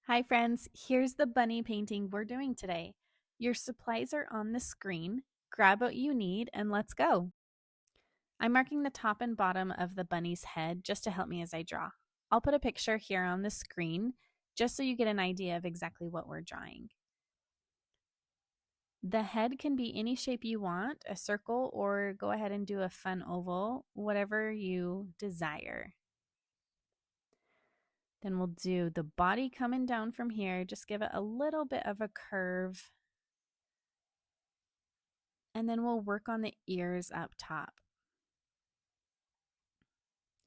Hi friends, here's the bunny painting we're doing today. Your supplies are on the screen. Grab what you need and let's go. I'm marking the top and bottom of the bunny's head just to help me as I draw. I'll put a picture here on the screen just so you get an idea of exactly what we're drawing. The head can be any shape you want, a circle, or go ahead and do a fun oval, whatever you desire. Then we'll do the body coming down from here. Just give it a little bit of a curve. And then we'll work on the ears up top.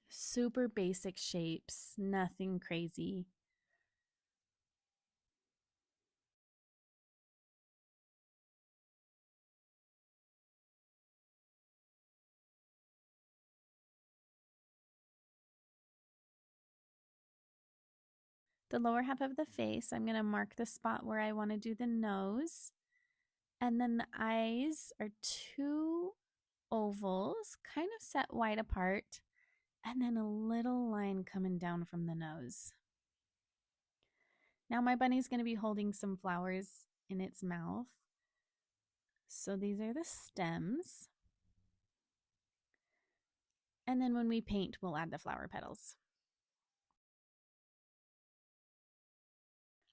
Super basic shapes, nothing crazy. The lower half of the face, I'm going to mark the spot where I want to do the nose. And then the eyes are two ovals, kind of set wide apart, and then a little line coming down from the nose. Now my bunny's going to be holding some flowers in its mouth. So these are the stems. And then when we paint, we'll add the flower petals.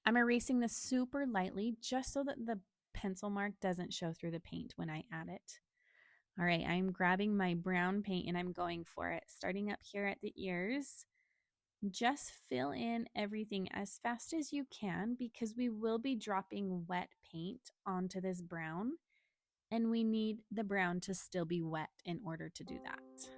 I'm erasing this super lightly just so that the pencil mark doesn't show through the paint when I add it. All right, I'm grabbing my brown paint and I'm going for it. Starting up here at the ears, just fill in everything as fast as you can because we will be dropping wet paint onto this brown and we need the brown to still be wet in order to do that.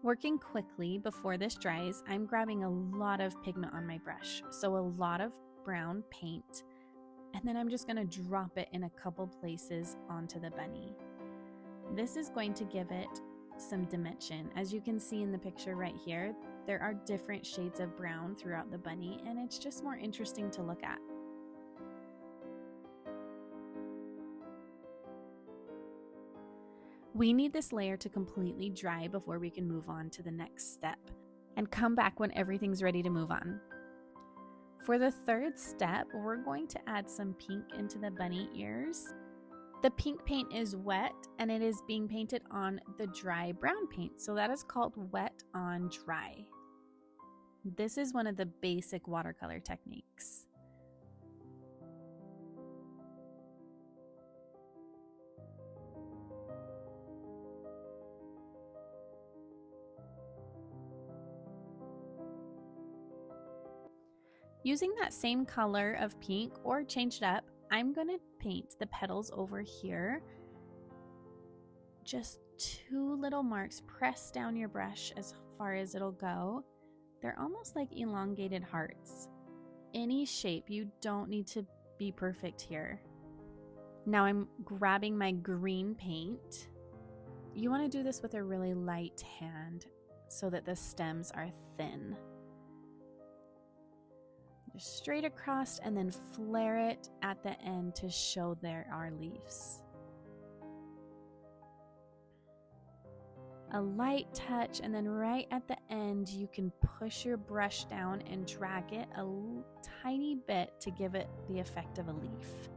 Working quickly before this dries, I'm grabbing a lot of pigment on my brush, so a lot of brown paint, and then I'm just going to drop it in a couple places onto the bunny. This is going to give it some dimension. As you can see in the picture right here, there are different shades of brown throughout the bunny, and it's just more interesting to look at. We need this layer to completely dry before we can move on to the next step and come back when everything's ready to move on. For the third step, we're going to add some pink into the bunny ears. The pink paint is wet and it is being painted on the dry brown paint, so that is called wet on dry. This is one of the basic watercolor techniques. Using that same color of pink or change it up, I'm going to paint the petals over here. Just two little marks. Press down your brush as far as it'll go. They're almost like elongated hearts. Any shape, you don't need to be perfect here. Now I'm grabbing my green paint. You want to do this with a really light hand so that the stems are thin. Just straight across and then flare it at the end to show there are leaves. A light touch, and then right at the end you can push your brush down and drag it a tiny bit to give it the effect of a leaf.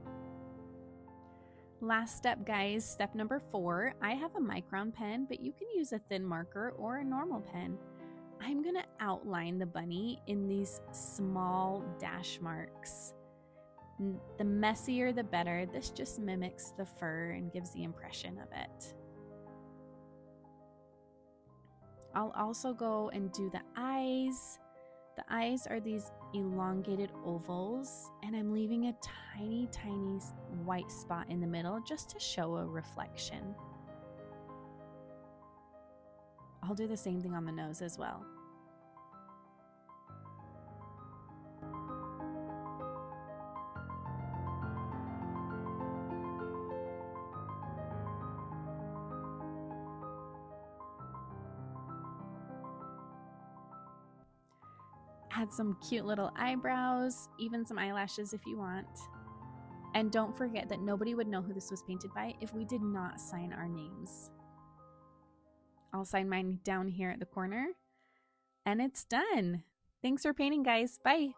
Last step, guys, step number 4. I have a micron pen, but you can use a thin marker or a normal pen. I'm gonna outline the bunny in these small dash marks. The messier the better. This just mimics the fur and gives the impression of it. I'll also go and do the eyes. The eyes are these elongated ovals, and I'm leaving a tiny, tiny white spot in the middle just to show a reflection. I'll do the same thing on the nose as well. Add some cute little eyebrows, even some eyelashes if you want. And don't forget that nobody would know who this was painted by if we did not sign our names. I'll sign mine down here at the corner. And it's done. Thanks for painting, guys. Bye.